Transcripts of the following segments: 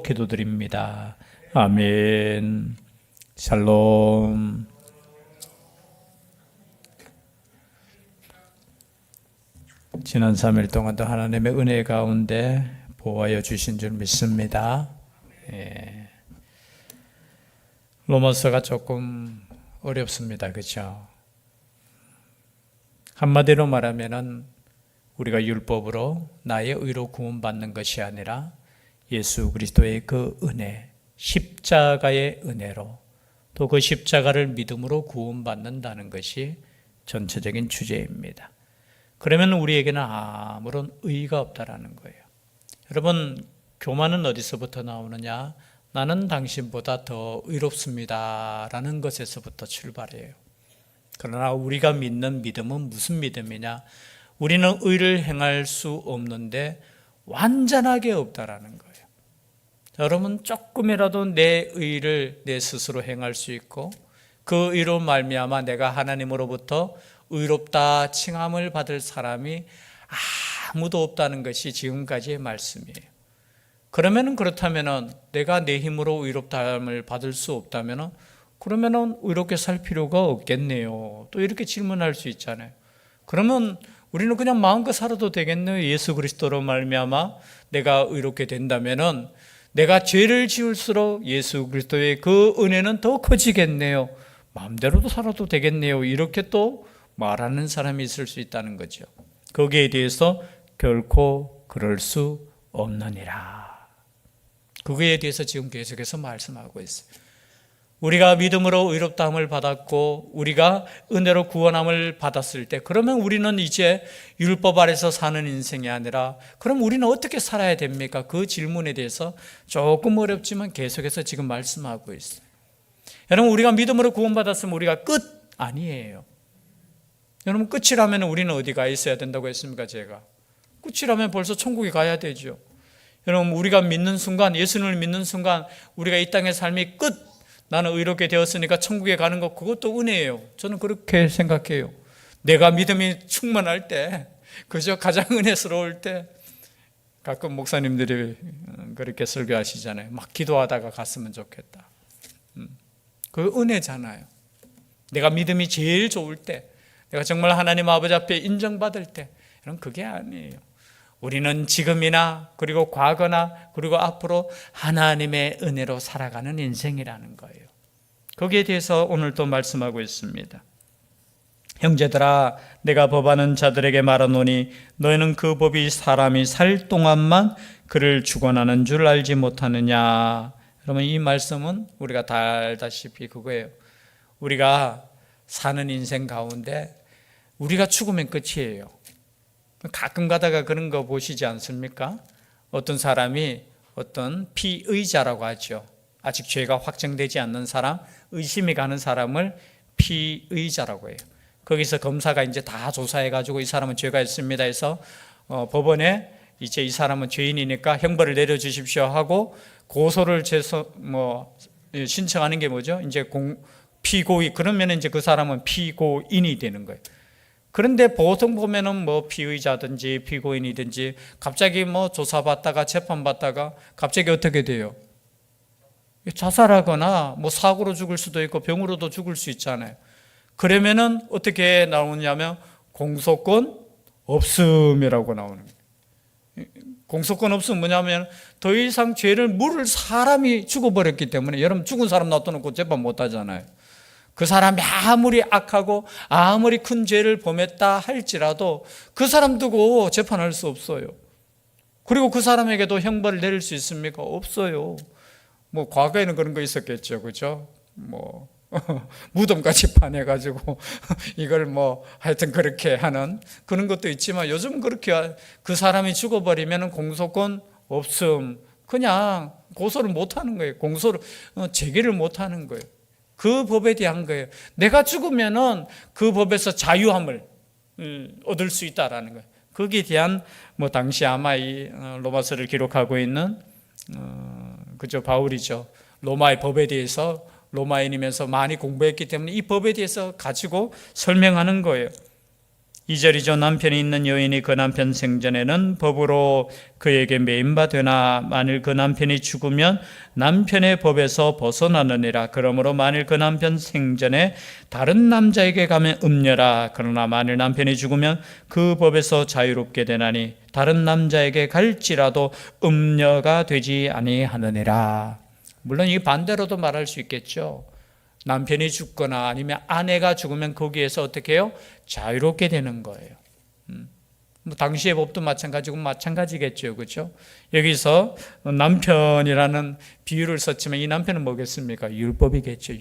기도드립니다. 아멘. 샬롬. 지난 3일 동안도 하나님의 은혜 가운데 보호하여 주신 줄 믿습니다. 로마서가 조금 어렵습니다. 그렇죠? 한마디로 말하면은 우리가 율법으로 나의 의로 구원받는 것이 아니라 예수 그리스도의 그 은혜, 십자가의 은혜로 또 그 십자가를 믿음으로 구원받는다는 것이 전체적인 주제입니다. 그러면 우리에게는 아무런 의의가 없다라는 거예요. 여러분, 교만은 어디서부터 나오느냐? 나는 당신보다 더 의롭습니다 라는 것에서부터 출발해요. 그러나 우리가 믿는 믿음은 무슨 믿음이냐? 우리는 의를 행할 수 없는데 완전하게 없다라는 거예요. 여러분, 조금이라도 내 의를 내 스스로 행할 수 있고 그 의로 말미암아 내가 하나님으로부터 의롭다 칭함을 받을 사람이 아무도 없다는 것이 지금까지의 말씀이에요. 그렇다면 내가 내 힘으로 의롭다함을 받을 수 없다면 그러면 의롭게 살 필요가 없겠네요. 또 이렇게 질문할 수 있잖아요. 그러면 우리는 그냥 마음껏 살아도 되겠네요. 예수 그리스도로 말미암아 내가 의롭게 된다면 내가 죄를 지을수록 예수 그리스도의 그 은혜는 더 커지겠네요. 마음대로도 살아도 되겠네요. 이렇게 또 말하는 사람이 있을 수 있다는 거죠. 거기에 대해서 결코 그럴 수 없느니라. 그거에 대해서 지금 계속해서 말씀하고 있어요. 우리가 믿음으로 의롭다함을 받았고 우리가 은혜로 구원함을 받았을 때 그러면 우리는 이제 율법 아래서 사는 인생이 아니라 그럼 우리는 어떻게 살아야 됩니까? 그 질문에 대해서 조금 어렵지만 계속해서 지금 말씀하고 있어요. 여러분, 우리가 믿음으로 구원받았으면 우리가 끝 아니에요. 여러분, 끝이라면 우리는 어디 가 있어야 된다고 했습니까? 제가 끝이라면 벌써 천국에 가야 되죠. 여러분, 우리가 믿는 순간, 예수님을 믿는 순간 우리가 이 땅의 삶이 끝, 나는 의롭게 되었으니까 천국에 가는 것, 그것도 은혜예요. 저는 그렇게 생각해요. 내가 믿음이 충만할 때, 그저 가장 은혜스러울 때, 가끔 목사님들이 그렇게 설교하시잖아요. 막 기도하다가 갔으면 좋겠다. 그 은혜잖아요. 내가 믿음이 제일 좋을 때, 내가 정말 하나님 아버지 앞에 인정받을 때, 이런 그게 아니에요. 우리는 지금이나 그리고 과거나 그리고 앞으로 하나님의 은혜로 살아가는 인생이라는 거예요. 거기에 대해서 오늘 또 말씀하고 있습니다. 형제들아, 내가 법하는 자들에게 말하노니 너희는 그 법이 사람이 살 동안만 그를 주관하는 줄 알지 못하느냐. 여러분, 이 말씀은 우리가 다 알다시피 그거예요. 우리가 사는 인생 가운데 우리가 죽으면 끝이에요. 가끔 가다가 그런 거 보시지 않습니까? 어떤 사람이 어떤 피의자라고 하죠. 아직 죄가 확정되지 않는 사람, 의심이 가는 사람을 피의자라고 해요. 거기서 검사가 이제 다 조사해가지고 이 사람은 죄가 있습니다 해서 법원에 이제 이 사람은 죄인이니까 형벌을 내려주십시오 하고 고소를 신청하는 게 뭐죠? 이제 피고의, 그러면 이제 그 사람은 피고인이 되는 거예요. 그런데 보통 보면은 피의자든지 피고인이든지 갑자기 조사받다가 재판받다가 갑자기 어떻게 돼요? 자살하거나 사고로 죽을 수도 있고 병으로도 죽을 수 있잖아요. 그러면은 어떻게 나오냐면 공소권 없음이라고 나오는 거예요. 공소권 없음 뭐냐면 더 이상 죄를 물을 사람이 죽어버렸기 때문에, 여러분 죽은 사람 놔둬놓고 재판 못 하잖아요. 그 사람이 아무리 악하고 아무리 큰 죄를 범했다 할지라도 그 사람 두고 재판할 수 없어요. 그리고 그 사람에게도 형벌을 내릴 수 있습니까? 없어요. 과거에는 그런 거 있었겠죠. 그죠? 무덤까지 파내가지고 이걸 하여튼 그렇게 하는 그런 것도 있지만 요즘 그렇게 그 사람이 죽어버리면 공소권 없음, 그냥 고소를 못 하는 거예요. 공소를 제기를 못 하는 거예요. 그 법에 대한 거예요. 내가 죽으면은 그 법에서 자유함을 얻을 수 있다라는 거예요. 거기에 대한 당시 아마 이 로마서를 기록하고 있는 그죠, 바울이죠. 로마의 법에 대해서 로마인이면서 많이 공부했기 때문에 이 법에 대해서 가지고 설명하는 거예요. 2절이죠. 남편이 있는 여인이 그 남편 생전에는 법으로 그에게 매임바 되나 만일 그 남편이 죽으면 남편의 법에서 벗어나느니라. 그러므로 만일 그 남편 생전에 다른 남자에게 가면 음녀라. 그러나 만일 남편이 죽으면 그 법에서 자유롭게 되나니 다른 남자에게 갈지라도 음녀가 되지 아니하느니라. 물론 이 반대로도 말할 수 있겠죠. 남편이 죽거나 아니면 아내가 죽으면 거기에서 어떻게 해요? 자유롭게 되는 거예요. 뭐 당시의 법도 마찬가지겠죠. 그렇죠? 여기서 남편이라는 비유를 썼지만 이 남편은 뭐겠습니까? 율법이겠죠.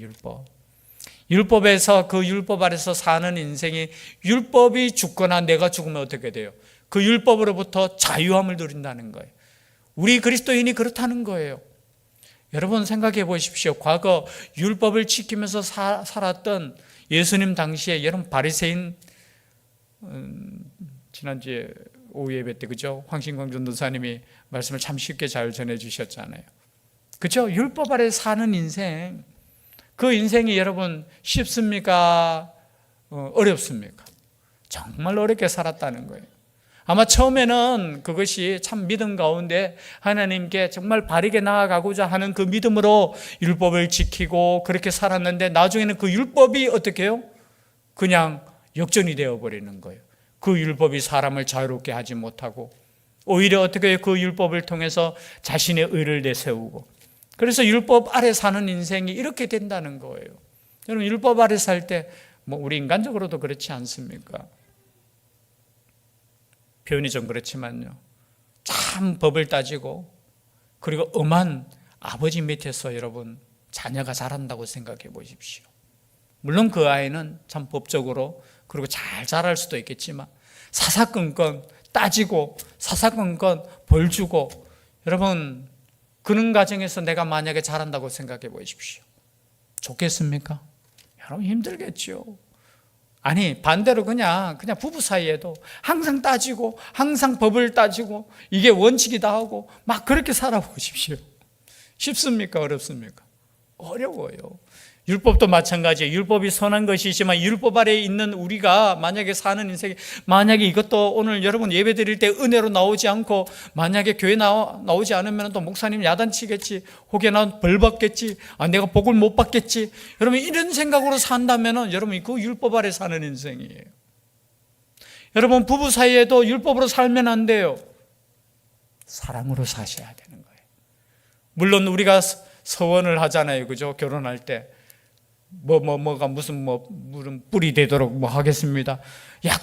율법에서 그 율법 아래서 사는 인생이 율법이 죽거나 내가 죽으면 어떻게 돼요? 그 율법으로부터 자유함을 누린다는 거예요. 우리 그리스도인이 그렇다는 거예요. 여러분 생각해 보십시오. 과거 율법을 지키면서 살았던 예수님 당시에 여러분 바리새인 지난주에 오후 예배 때 그죠? 황신광 전도사님이 말씀을 참 쉽게 잘 전해 주셨잖아요. 그죠? 율법 아래 사는 인생, 그 인생이 여러분 쉽습니까? 어렵습니까? 정말 어렵게 살았다는 거예요. 아마 처음에는 그것이 참 믿음 가운데 하나님께 정말 바르게 나아가고자 하는 그 믿음으로 율법을 지키고 그렇게 살았는데 나중에는 그 율법이 어떻게 해요? 그냥 역전이 되어버리는 거예요. 그 율법이 사람을 자유롭게 하지 못하고 오히려 어떻게 해요? 그 율법을 통해서 자신의 의를 내세우고 그래서 율법 아래 사는 인생이 이렇게 된다는 거예요. 여러분 율법 아래 살 때 뭐 우리 인간적으로도 그렇지 않습니까? 표현이 좀 그렇지만요. 참 법을 따지고 그리고 엄한 아버지 밑에서 여러분 자녀가 자란다고 생각해 보십시오. 물론 그 아이는 참 법적으로 그리고 잘 자랄 수도 있겠지만 사사건건 따지고 사사건건 벌 주고 여러분 그런 가정에서 내가 만약에 자란다고 생각해 보십시오. 좋겠습니까? 여러분 힘들겠죠. 아니 반대로 그냥 부부 사이에도 항상 따지고 항상 법을 따지고 이게 원칙이다 하고 막 그렇게 살아보십시오. 쉽습니까? 어렵습니까? 어려워요. 율법도 마찬가지예요. 율법이 선한 것이지만 율법 아래에 있는 우리가 만약에 사는 인생이 만약에 이것도 오늘 여러분 예배 드릴 때 은혜로 나오지 않고 만약에 교회 나오지 않으면 또 목사님 야단치겠지 혹여나 벌 받겠지 내가 복을 못 받겠지 여러분 이런 생각으로 산다면 여러분 그 율법 아래 사는 인생이에요. 여러분 부부 사이에도 율법으로 살면 안 돼요. 사랑으로 사셔야 되는 거예요. 물론 우리가 서원을 하잖아요. 그죠? 결혼할 때 뭐가 무슨 뿔이 되도록 하겠습니다.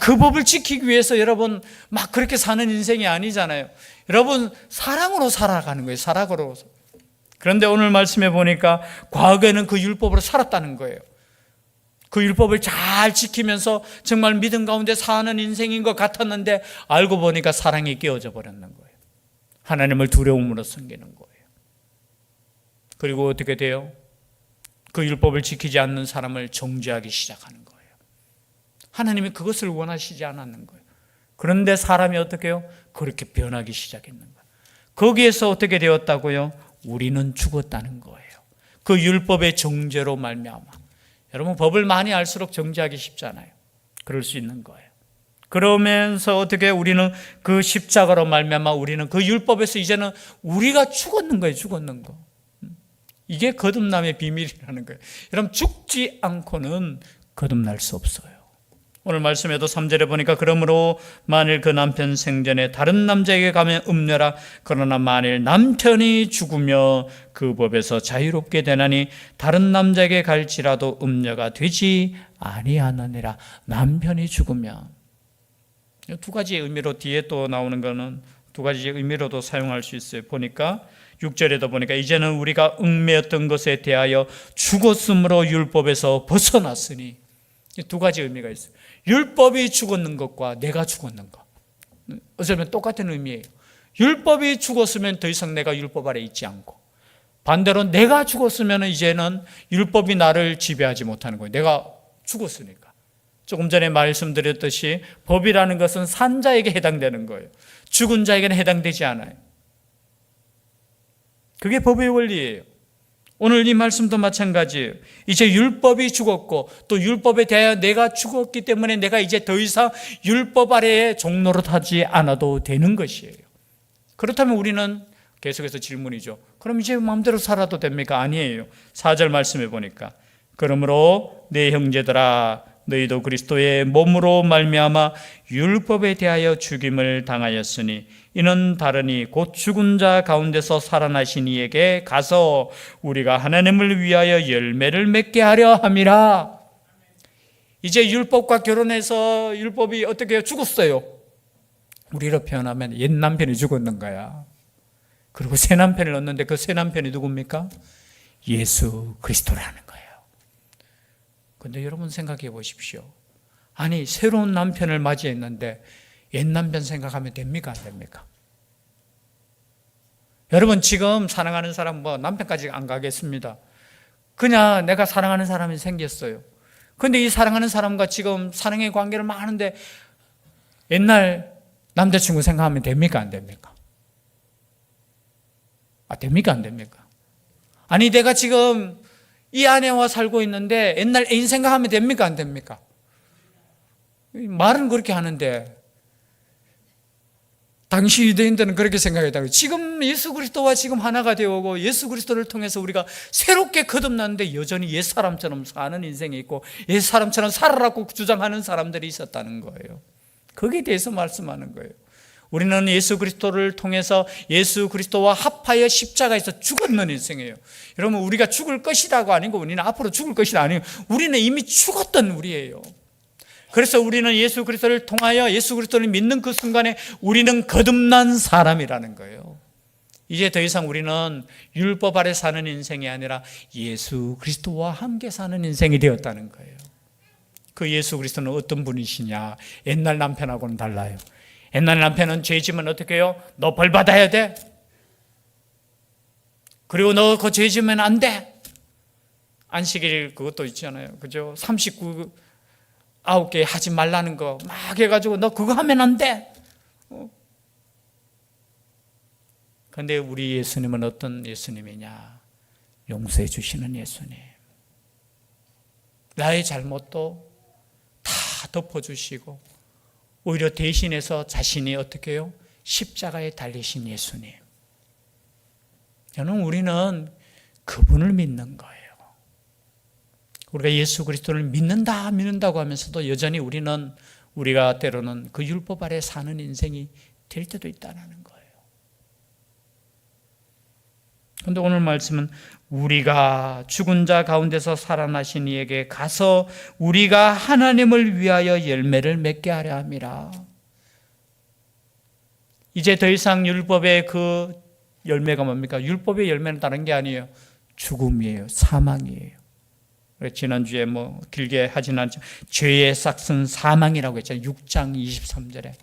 그 법을 지키기 위해서 여러분 막 그렇게 사는 인생이 아니잖아요. 여러분 사랑으로 살아가는 거예요. 사랑으로. 그런데 오늘 말씀해 보니까 과거에는 그 율법으로 살았다는 거예요. 그 율법을 잘 지키면서 정말 믿음 가운데 사는 인생인 것 같았는데 알고 보니까 사랑이 깨어져 버렸는 거예요. 하나님을 두려움으로 섬기는 거예요. 그리고 어떻게 돼요? 그 율법을 지키지 않는 사람을 정죄하기 시작하는 거예요. 하나님이 그것을 원하시지 않았는 거예요. 그런데 사람이 어떻게 해요? 그렇게 변하기 시작했는 거예요. 거기에서 어떻게 되었다고요? 우리는 죽었다는 거예요. 그 율법의 정죄로 말미암아. 여러분 법을 많이 알수록 정죄하기 쉽잖아요. 그럴 수 있는 거예요. 그러면서 어떻게 우리는 그 십자가로 말미암아 우리는 그 율법에서 이제는 우리가 죽었는 거예요. 죽었는 거. 이게 거듭남의 비밀이라는 거예요. 여러분 죽지 않고는 거듭날 수 없어요. 오늘 말씀에도 3절에 보니까 그러므로 만일 그 남편 생전에 다른 남자에게 가면 음녀라. 그러나 만일 남편이 죽으며 그 법에서 자유롭게 되나니 다른 남자에게 갈지라도 음녀가 되지 아니하느니라. 남편이 죽으면 두 가지의 의미로 뒤에 또 나오는 거는 두 가지의 의미로도 사용할 수 있어요. 보니까 6절에도 보니까 이제는 우리가 얽매였던 것에 대하여 죽었으므로 율법에서 벗어났으니 두 가지 의미가 있어요. 율법이 죽었는 것과 내가 죽었는 것 어쩌면 똑같은 의미예요. 율법이 죽었으면 더 이상 내가 율법 아래 있지 않고 반대로 내가 죽었으면 이제는 율법이 나를 지배하지 못하는 거예요. 내가 죽었으니까. 조금 전에 말씀드렸듯이 법이라는 것은 산 자에게 해당되는 거예요. 죽은 자에게는 해당되지 않아요. 그게 법의 원리예요. 오늘 이 말씀도 마찬가지예요. 이제 율법이 죽었고 또 율법에 대하여 내가 죽었기 때문에 내가 이제 더 이상 율법 아래에 종노릇하지 않아도 되는 것이에요. 그렇다면 우리는 계속해서 질문이죠. 그럼 이제 마음대로 살아도 됩니까? 아니에요. 4절 말씀해 보니까 그러므로 내 형제들아 너희도 그리스도의 몸으로 말미암아 율법에 대하여 죽임을 당하였으니 이는 다르니 곧 죽은 자 가운데서 살아나신 이에게 가서 우리가 하나님을 위하여 열매를 맺게 하려 함이라. 이제 율법과 결혼해서 율법이 어떻게 죽었어요? 우리로 표현하면 옛 남편이 죽었는 거야. 그리고 새 남편을 얻는데 그 새 남편이 누굽니까? 예수 그리스도라는 거예요. 근데 여러분 생각해 보십시오. 아니 새로운 남편을 맞이했는데 옛 남편 생각하면 됩니까? 안 됩니까? 여러분 지금 사랑하는 사람 남편까지 안 가겠습니다. 그냥 내가 사랑하는 사람이 생겼어요. 근데 이 사랑하는 사람과 지금 사랑의 관계를 막 하는데 옛날 남자친구 생각하면 됩니까? 안 됩니까? 됩니까? 안 됩니까? 아니 내가 지금 이 아내와 살고 있는데 옛날 애인 생각하면 됩니까? 안 됩니까? 말은 그렇게 하는데 당시 유대인들은 그렇게 생각했다고. 지금 예수 그리스도와 지금 하나가 되어오고 예수 그리스도를 통해서 우리가 새롭게 거듭났는데 여전히 옛사람처럼 사는 인생이 있고 옛사람처럼 살아라고 주장하는 사람들이 있었다는 거예요. 거기에 대해서 말씀하는 거예요. 우리는 예수 그리스도를 통해서 예수 그리스도와 합하여 십자가에서 죽었는 인생이에요. 여러분 우리가 죽을 것이라고 아니고 우리는 앞으로 죽을 것이라 아니고 우리는 이미 죽었던 우리예요. 그래서 우리는 예수 그리스도를 통하여 예수 그리스도를 믿는 그 순간에 우리는 거듭난 사람이라는 거예요. 이제 더 이상 우리는 율법 아래 사는 인생이 아니라 예수 그리스도와 함께 사는 인생이 되었다는 거예요. 그 예수 그리스도는 어떤 분이시냐? 옛날 남편하고는 달라요. 옛날 남편은 죄 지면 어떻게 해요? 너 벌 받아야 돼. 그리고 너 그 죄 지면 안 돼. 안식일 그것도 있잖아요. 그죠? 39개 하지 말라는 거 막 해가지고 너 그거 하면 안 돼. 그런데 우리 예수님은 어떤 예수님이냐? 용서해 주시는 예수님. 나의 잘못도 다 덮어주시고 오히려 대신해서 자신이 어떻게 해요? 십자가에 달리신 예수님. 저는 우리는 그분을 믿는 거예요. 우리가 예수 그리스도를 믿는다고 하면서도 여전히 우리가 때로는 그 율법 아래 사는 인생이 될 때도 있다는 거예요. 그런데 오늘 말씀은 우리가 죽은 자 가운데서 살아나신 이에게 가서 우리가 하나님을 위하여 열매를 맺게 하려 함이라. 이제 더 이상 율법의 그 열매가 뭡니까? 율법의 열매는 다른 게 아니에요. 죽음이에요. 사망이에요. 지난주에 길게 하진 않지만 죄의 싹은 사망이라고 했잖아요. 6장 23절에.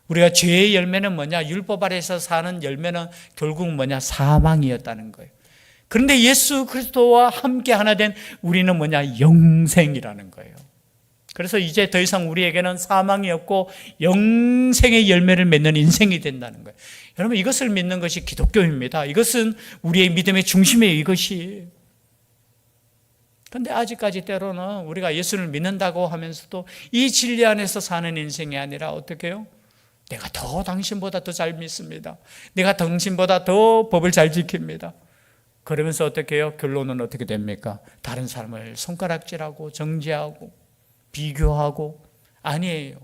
우리가 죄의 열매는 뭐냐? 율법 아래에서 사는 열매는 결국 뭐냐? 사망이었다는 거예요. 그런데 예수 그리스도와 함께 하나 된 우리는 뭐냐? 영생이라는 거예요. 그래서 이제 더 이상 우리에게는 사망이 없고 영생의 열매를 맺는 인생이 된다는 거예요. 여러분 이것을 믿는 것이 기독교입니다. 이것은 우리의 믿음의 중심이에요. 이것이. 그런데 아직까지 때로는 우리가 예수를 믿는다고 하면서도 이 진리 안에서 사는 인생이 아니라 어떻게 해요? 내가 더 당신보다 더 잘 믿습니다. 내가 당신보다 더 법을 잘 지킵니다. 그러면서 어떻게 해요? 결론은 어떻게 됩니까? 다른 사람을 손가락질하고 정죄하고 비교하고. 아니에요.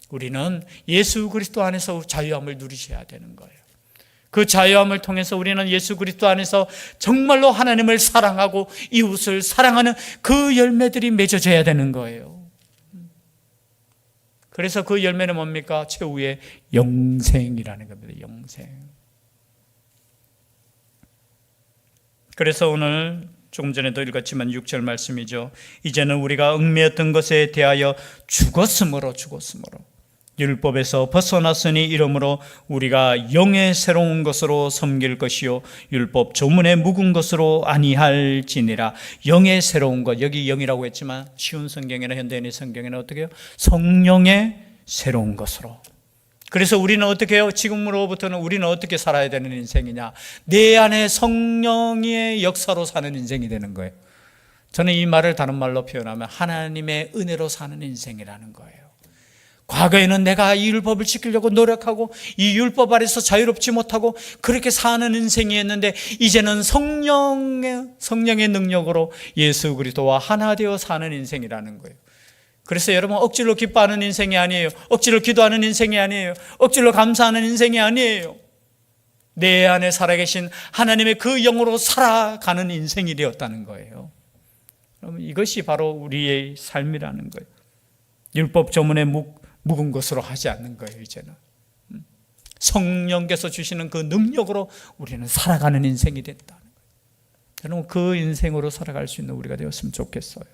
우리는 예수 그리스도 안에서 자유함을 누리셔야 되는 거예요. 그 자유함을 통해서 우리는 예수 그리스도 안에서 정말로 하나님을 사랑하고 이웃을 사랑하는 그 열매들이 맺어져야 되는 거예요. 그래서 그 열매는 뭡니까? 최후의 영생이라는 겁니다. 영생. 그래서 오늘 조금 전에도 읽었지만 6절 말씀이죠. 이제는 우리가 얽매였던 것에 대하여 죽었으므로 율법에서 벗어났으니 이러므로 우리가 영의 새로운 것으로 섬길 것이요 율법 조문에 묵은 것으로 아니할지니라. 영의 새로운 것, 여기 영이라고 했지만 쉬운 성경이나 현대인의 성경에는 어떻게 해요? 성령의 새로운 것으로. 그래서 우리는 어떻게 해요? 지금으로부터는 우리는 어떻게 살아야 되는 인생이냐? 내 안에 성령의 역사로 사는 인생이 되는 거예요. 저는 이 말을 다른 말로 표현하면 하나님의 은혜로 사는 인생이라는 거예요. 과거에는 내가 이 율법을 지키려고 노력하고 이 율법 아래서 자유롭지 못하고 그렇게 사는 인생이었는데 이제는 성령의 능력으로 예수 그리스도와 하나 되어 사는 인생이라는 거예요. 그래서 여러분 억지로 기뻐하는 인생이 아니에요. 억지로 기도하는 인생이 아니에요. 억지로 감사하는 인생이 아니에요. 내 안에 살아계신 하나님의 그 영으로 살아가는 인생이 되었다는 거예요. 그러면 이것이 바로 우리의 삶이라는 거예요. 율법 조문에 묵은 것으로 하지 않는 거예요. 이제는 성령께서 주시는 그 능력으로 우리는 살아가는 인생이 됐다는 거예요. 여러분 그 인생으로 살아갈 수 있는 우리가 되었으면 좋겠어요.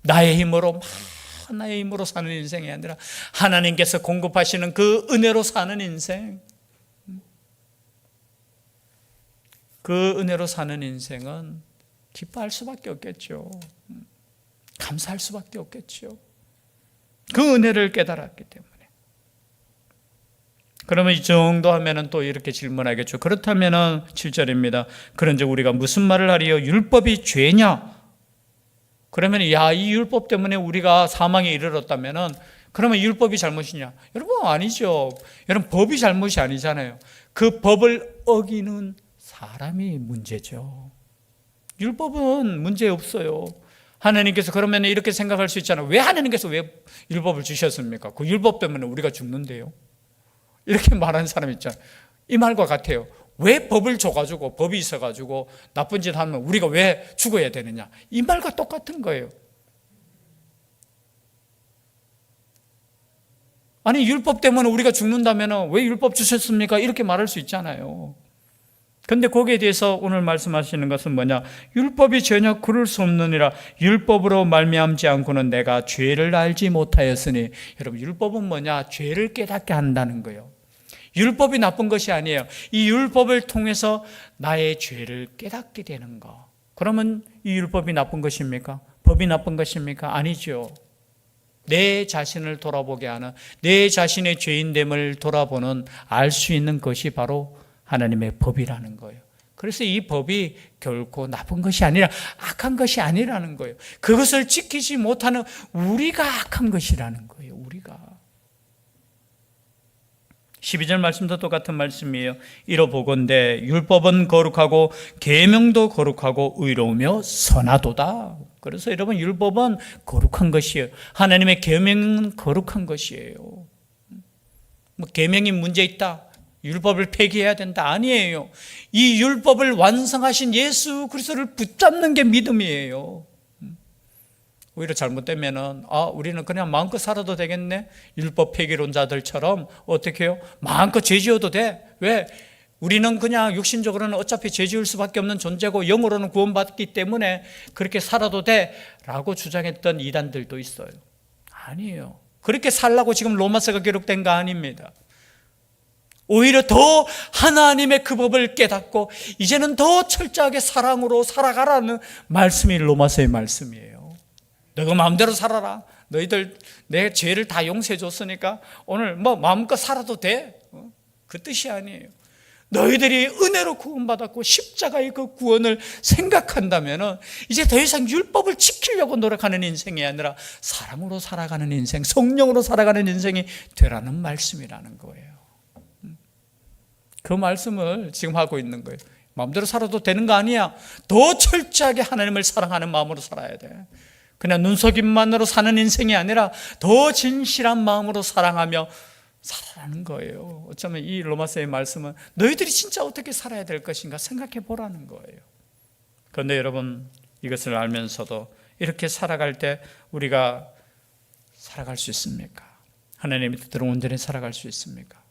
나의 힘으로 나의 힘으로 사는 인생이 아니라 하나님께서 공급하시는 그 은혜로 사는 인생. 그 은혜로 사는 인생은 기뻐할 수밖에 없겠죠. 감사할 수밖에 없겠죠. 그 은혜를 깨달았기 때문에. 그러면 이 정도 하면은 또 이렇게 질문하겠죠. 그렇다면은 7절입니다. 그런즉 우리가 무슨 말을 하리요? 율법이 죄냐? 그러면 이 율법 때문에 우리가 사망에 이르렀다면은 그러면 율법이 잘못이냐? 여러분 아니죠. 여러분 법이 잘못이 아니잖아요. 그 법을 어기는 사람이 문제죠. 율법은 문제 없어요. 하나님께서 그러면 이렇게 생각할 수 있잖아요. 왜 하나님께서 왜 율법을 주셨습니까? 그 율법 때문에 우리가 죽는데요. 이렇게 말하는 사람 있잖아요. 이 말과 같아요. 왜 법을 줘가지고 법이 있어가지고 나쁜 짓 하면 우리가 왜 죽어야 되느냐? 이 말과 똑같은 거예요. 아니 율법 때문에 우리가 죽는다면 왜 율법 주셨습니까? 이렇게 말할 수 있잖아요. 그런데 거기에 대해서 오늘 말씀하시는 것은 뭐냐? 율법이 전혀 그럴 수 없느니라. 율법으로 말미암지 않고는 내가 죄를 알지 못하였으니. 여러분 율법은 뭐냐? 죄를 깨닫게 한다는 거예요. 율법이 나쁜 것이 아니에요. 이 율법을 통해서 나의 죄를 깨닫게 되는 거. 그러면 이 율법이 나쁜 것입니까? 법이 나쁜 것입니까? 아니죠. 내 자신을 돌아보게 하는, 내 자신의 죄인됨을 돌아보는 알 수 있는 것이 바로 하나님의 법이라는 거예요. 그래서 이 법이 결코 나쁜 것이 아니라 악한 것이 아니라는 거예요. 그것을 지키지 못하는 우리가 악한 것이라는 거예요. 우리가. 12절 말씀도 똑같은 말씀이에요. 이러보건대 율법은 거룩하고 계명도 거룩하고 의로우며 선하도다. 그래서 여러분 율법은 거룩한 것이에요. 하나님의 계명은 거룩한 것이에요. 뭐 계명이 문제 있다, 율법을 폐기해야 된다, 아니에요. 이 율법을 완성하신 예수 그리스도를 붙잡는 게 믿음이에요. 오히려 잘못되면은 우리는 그냥 마음껏 살아도 되겠네. 율법 폐기론자들처럼 어떻게 해요? 마음껏 죄 지어도 돼. 왜? 우리는 그냥 육신적으로는 어차피 죄 지을 수밖에 없는 존재고 영으로는 구원받기 때문에 그렇게 살아도 돼 라고 주장했던 이단들도 있어요. 아니에요. 그렇게 살라고 지금 로마서가 기록된 거 아닙니다. 오히려 더 하나님의 그 법을 깨닫고 이제는 더 철저하게 사랑으로 살아가라는 말씀이 로마서의 말씀이에요. 너가 마음대로 살아라. 너희들 내 죄를 다 용서해 줬으니까 오늘 뭐 마음껏 살아도 돼. 그 뜻이 아니에요. 너희들이 은혜로 구원받았고 십자가의 그 구원을 생각한다면 이제 더 이상 율법을 지키려고 노력하는 인생이 아니라 사랑으로 살아가는 인생, 성령으로 살아가는 인생이 되라는 말씀이라는 거예요. 그 말씀을 지금 하고 있는 거예요. 마음대로 살아도 되는 거 아니야. 더 철저하게 하나님을 사랑하는 마음으로 살아야 돼. 그냥 눈속임만으로 사는 인생이 아니라 더 진실한 마음으로 사랑하며 살아가는 거예요. 어쩌면 이 로마서의 말씀은 너희들이 진짜 어떻게 살아야 될 것인가 생각해 보라는 거예요. 그런데 여러분 이것을 알면서도 이렇게 살아갈 때 우리가 살아갈 수 있습니까? 하나님의 뜻대로 온전히 살아갈 수 있습니까?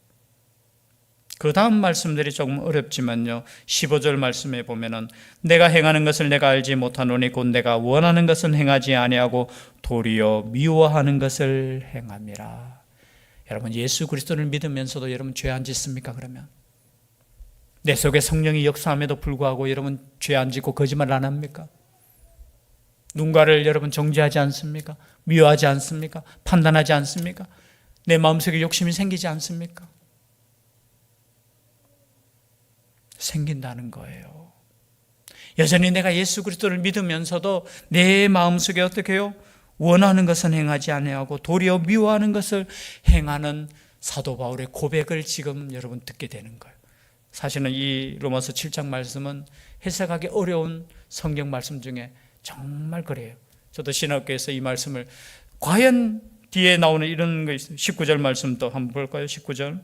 그 다음 말씀들이 조금 어렵지만요. 15절 말씀에 보면은 내가 행하는 것을 내가 알지 못하노니 곧 내가 원하는 것은 행하지 아니하고 도리어 미워하는 것을 행함이라. 여러분 예수 그리스도를 믿으면서도 여러분 죄 안 짓습니까? 그러면 내 속에 성령이 역사함에도 불구하고 여러분 죄 안 짓고 거짓말 안 합니까? 누군가를 여러분 정죄하지 않습니까? 미워하지 않습니까? 판단하지 않습니까? 내 마음속에 욕심이 생기지 않습니까? 생긴다는 거예요. 여전히 내가 예수 그리스도를 믿으면서도 내 마음속에 어떻게 해요? 원하는 것은 행하지 아니하고 도리어 미워하는 것을 행하는 사도 바울의 고백을 지금 여러분 듣게 되는 거예요. 사실은 이 로마서 7장 말씀은 해석하기 어려운 성경 말씀 중에 정말 그래요. 저도 신학교에서 이 말씀을 과연 뒤에 나오는 이런 거 있어요. 19절 말씀도 한번 볼까요? 19절.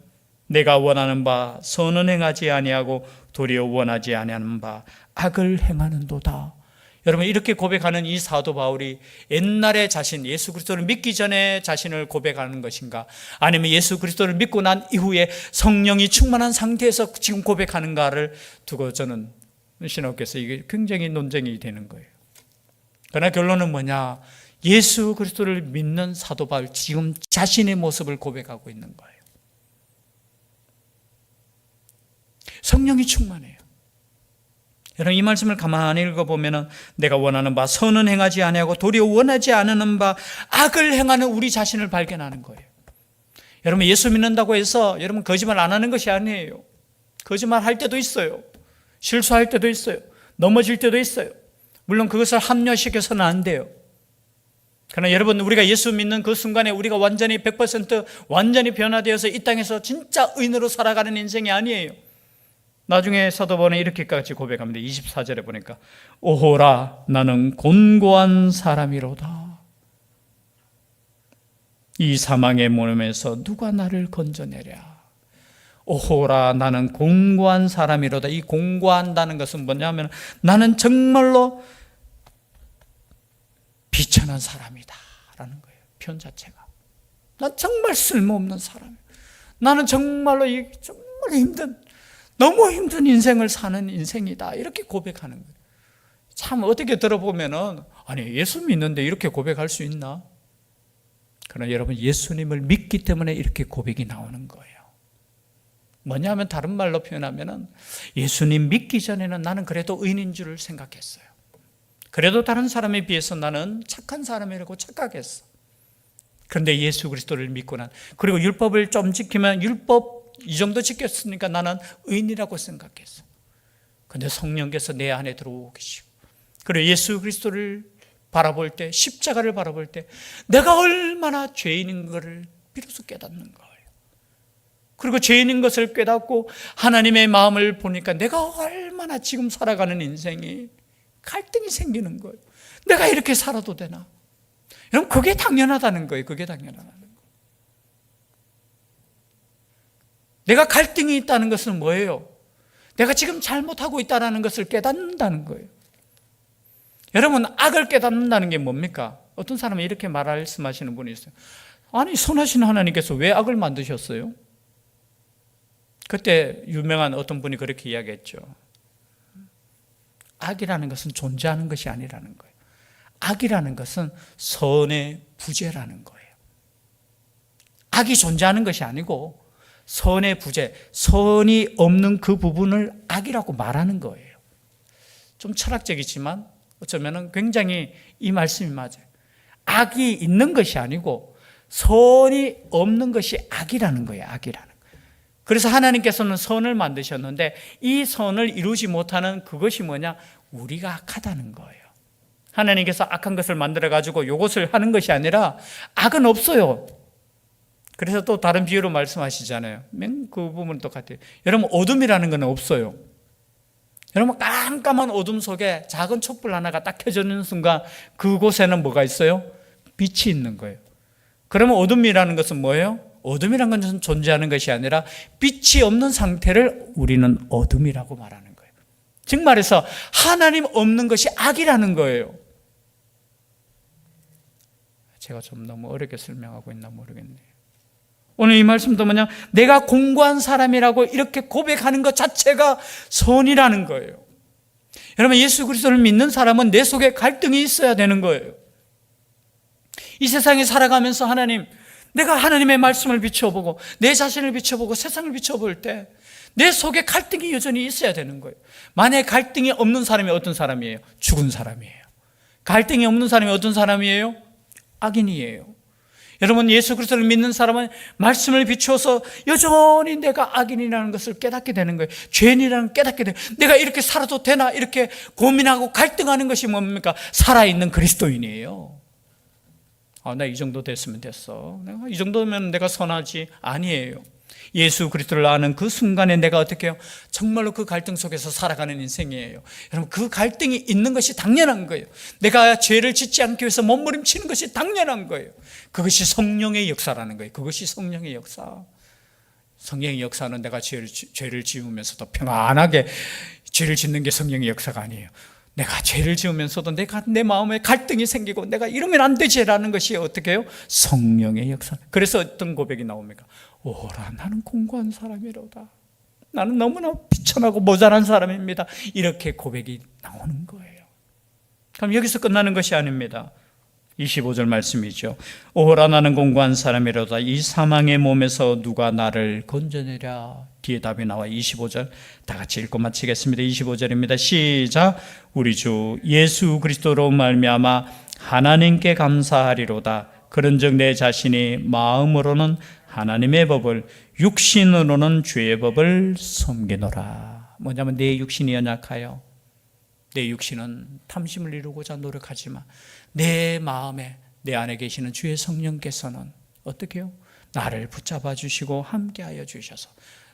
내가 원하는 바 선은 행하지 아니하고 도리어 원하지 아니하는 바 악을 행하는도다. 여러분, 이렇게 고백하는 이 사도 바울이 옛날에 자신, 예수 그리스도를 믿기 전에 자신을 고백하는 것인가, 아니면 예수 그리스도를 믿고 난 이후에 성령이 충만한 상태에서 지금 고백하는가를 두고 저는 신학교에서 이게 굉장히 논쟁이 되는 거예요. 그러나 결론은 뭐냐? 예수 그리스도를 믿는 사도 바울, 지금 자신의 모습을 고백하고 있는 거예요. 성령이 충만해요. 여러분, 이 말씀을 가만히 읽어보면 내가 원하는 바 선은 행하지 아니하고 도리어 원하지 않는 바 악을 행하는 우리 자신을 발견하는 거예요. 여러분, 예수 믿는다고 해서 여러분 거짓말 안 하는 것이 아니에요. 거짓말 할 때도 있어요. 실수할 때도 있어요. 넘어질 때도 있어요. 물론 그것을 합리화시켜서는 안 돼요. 그러나 여러분, 우리가 예수 믿는 그 순간에 우리가 완전히 100% 완전히 변화되어서 이 땅에서 진짜 의인으로 살아가는 인생이 아니에요. 나중에 사도 바울은 이렇게까지 고백합니다. 24절에 보니까 오호라 나는 곤고한 사람이로다. 이 사망의 몸에서 누가 나를 건져내랴. 오호라 나는 곤고한 사람이로다. 이 곤고한다는 것은 뭐냐면 나는 정말로 비천한 사람이다 라는 거예요. 표현 자체가. 난 정말 쓸모없는 사람이에요. 나는 정말로 정말 너무 힘든 인생을 사는 인생이다. 이렇게 고백하는 거예요. 참 어떻게 들어보면은 아니 예수 믿는데 이렇게 고백할 수 있나? 그러나 여러분, 예수님을 믿기 때문에 이렇게 고백이 나오는 거예요. 뭐냐면 다른 말로 표현하면은 예수님 믿기 전에는 나는 그래도 의인인 줄 생각했어요. 그래도 다른 사람에 비해서 나는 착한 사람이라고 착각했어. 그런데 예수 그리스도를 믿고 그리고 율법을 좀 지키면 율법 이 정도 지켰으니까 나는 의인이라고 생각했어. 그런데 성령께서 내 안에 들어오고 계시고, 그리고 예수 그리스도를 바라볼 때, 십자가를 바라볼 때 내가 얼마나 죄인인 것을 비로소 깨닫는 거예요. 그리고 죄인인 것을 깨닫고 하나님의 마음을 보니까 내가 얼마나 지금 살아가는 인생이 갈등이 생기는 거예요. 내가 이렇게 살아도 되나? 여러분, 그게 당연하다는 거예요. 그게 당연하다는 거예요. 내가 갈등이 있다는 것은 뭐예요? 내가 지금 잘못하고 있다는 것을 깨닫는다는 거예요. 여러분, 악을 깨닫는다는 게 뭡니까? 어떤 사람은 이렇게 말씀하시는 분이 있어요. 아니, 선하신 하나님께서 왜 악을 만드셨어요? 그때 유명한 어떤 분이 그렇게 이야기했죠. 악이라는 것은 존재하는 것이 아니라는 거예요. 악이라는 것은 선의 부재라는 거예요. 악이 존재하는 것이 아니고 선의 부재, 선이 없는 그 부분을 악이라고 말하는 거예요. 좀 철학적이지만 어쩌면 굉장히 이 말씀이 맞아요. 악이 있는 것이 아니고 선이 없는 것이 악이라는 거예요. 악이라는 거예요. 그래서 하나님께서는 선을 만드셨는데 이 선을 이루지 못하는 그것이 뭐냐? 우리가 악하다는 거예요. 하나님께서 악한 것을 만들어가지고 이것을 하는 것이 아니라 악은 없어요. 그래서 또 다른 비유로 말씀하시잖아요. 그 부분은 똑같아요. 여러분, 어둠이라는 건 없어요. 여러분, 깜깜한 어둠 속에 작은 촛불 하나가 딱 켜지는 순간 그곳에는 뭐가 있어요? 빛이 있는 거예요. 그러면 어둠이라는 것은 뭐예요? 어둠이라는 것은 존재하는 것이 아니라 빛이 없는 상태를 우리는 어둠이라고 말하는 거예요. 즉 말해서 하나님 없는 것이 악이라는 거예요. 제가 좀 너무 어렵게 설명하고 있나 모르겠네요. 오늘 이 말씀도 뭐냐? 내가 공고한 사람이라고 이렇게 고백하는 것 자체가 선이라는 거예요. 여러분, 예수 그리스도를 믿는 사람은 내 속에 갈등이 있어야 되는 거예요. 이 세상에 살아가면서 내가 하나님의 말씀을 비춰보고 내 자신을 비춰보고 세상을 비춰볼 때 내 속에 갈등이 여전히 있어야 되는 거예요. 만약에 갈등이 없는 사람이 어떤 사람이에요? 죽은 사람이에요. 갈등이 없는 사람이 어떤 사람이에요? 악인이에요. 여러분, 예수 그리스도를 믿는 사람은 말씀을 비추어서 여전히 내가 악인이라는 것을 깨닫게 되는 거예요. 죄인이라는 걸 깨닫게 돼요. 내가 이렇게 살아도 되나 이렇게 고민하고 갈등하는 것이 뭡니까? 살아있는 그리스도인이에요. 나 이 정도 됐으면 됐어. 내가 이 정도면 내가 선하지. 아니에요. 예수 그리스도를 아는 그 순간에 내가 어떻게 해요? 정말로 그 갈등 속에서 살아가는 인생이에요. 여러분, 그 갈등이 있는 것이 당연한 거예요. 내가 죄를 짓지 않기 위해서 몸부림치는 것이 당연한 거예요. 그것이 성령의 역사라는 거예요. 그것이 성령의 역사. 성령의 역사는 내가 죄를 지으면서도 평안하게 죄를 짓는 게 성령의 역사가 아니에요. 내가 죄를 지으면서도 내 마음에 갈등이 생기고 내가 이러면 안 되지라는 것이 어떻게 해요? 성령의 역사. 그래서 어떤 고백이 나옵니까? 오라, 나는 공고한 사람이로다. 나는 너무나 비천하고 모자란 사람입니다. 이렇게 고백이 나오는 거예요. 그럼 여기서 끝나는 것이 아닙니다. 25절 말씀이죠. 오라, 나는 공고한 사람이로다. 이 사망의 몸에서 누가 나를 건져내랴. 뒤에 답이 나와. 25절 다 같이 읽고 마치겠습니다. 25절입니다. 시작. 우리 주 예수 그리스도로 말미암아 하나님께 감사하리로다. 그런즉 내 자신이 마음으로는 하나님의 법을, 육신으로는 죄의 법을 섬기노라. 뭐냐면 내 육신이 연약하여 내 육신은 탐심을 이루고자 노력하지만 내 마음에 내 안에 계시는 주의 성령께서는 어떻게 해요? 나를 붙잡아 주시고 함께하여 주셔서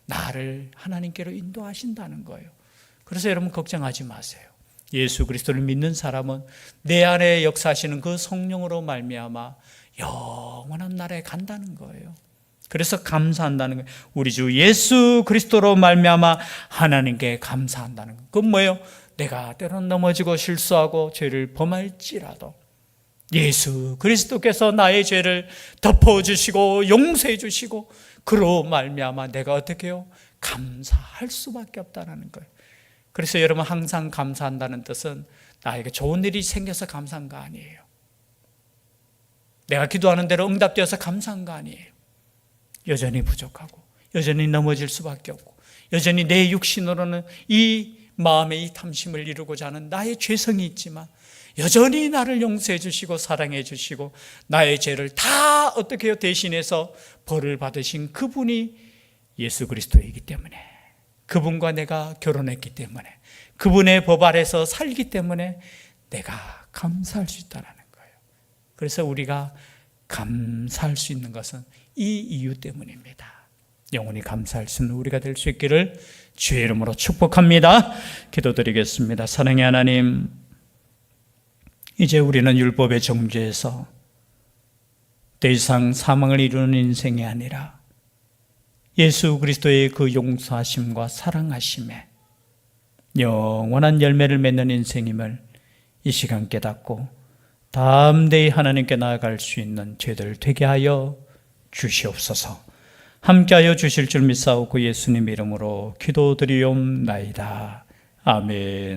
나를 하나님께로 인도하신다는 거예요. 그래서 여러분, 걱정하지 마세요. 예수 그리스도를 믿는 사람은 내 안에 역사하시는 그 성령으로 말미암아 영원한 나라에 간다는 거예요. 그래서 감사한다는 거예요. 우리 주 예수 그리스도로 말미암아 하나님께 감사한다는 거예요. 그건 뭐예요? 내가 때로는 넘어지고 실수하고 죄를 범할지라도 예수 그리스도께서 나의 죄를 덮어주시고 용서해 주시고 그로 말미암아 내가 어떻게 해요? 감사할 수밖에 없다는 거예요. 그래서 여러분, 항상 감사한다는 뜻은 나에게 좋은 일이 생겨서 감사한 거 아니에요. 내가 기도하는 대로 응답되어서 감사한 거 아니에요. 여전히 부족하고 여전히 넘어질 수밖에 없고 여전히 내 육신으로는 이 마음에 이 탐심을 이루고자 하는 나의 죄성이 있지만 여전히 나를 용서해 주시고 사랑해 주시고 나의 죄를 다 어떻게 해요? 대신해서 벌을 받으신 그분이 예수 그리스도이기 때문에, 그분과 내가 결혼했기 때문에, 그분의 법 아래서 살기 때문에 내가 감사할 수 있다는 거예요. 그래서 우리가 감사할 수 있는 것은 이 이유 때문입니다. 영원히 감사할 수 있는 우리가 될 수 있기를 주의 이름으로 축복합니다. 기도드리겠습니다. 사랑의 하나님, 이제 우리는 율법의 정죄에서 더 이상 사망을 이루는 인생이 아니라 예수 그리스도의 그 용서하심과 사랑하심에 영원한 열매를 맺는 인생임을 이 시간 깨닫고 담대히 하나님께 나아갈 수 있는 죄들 되게 하여 주시옵소서. 함께하여 주실 줄 믿사오고 예수님 이름으로 기도드리옵나이다. 아멘.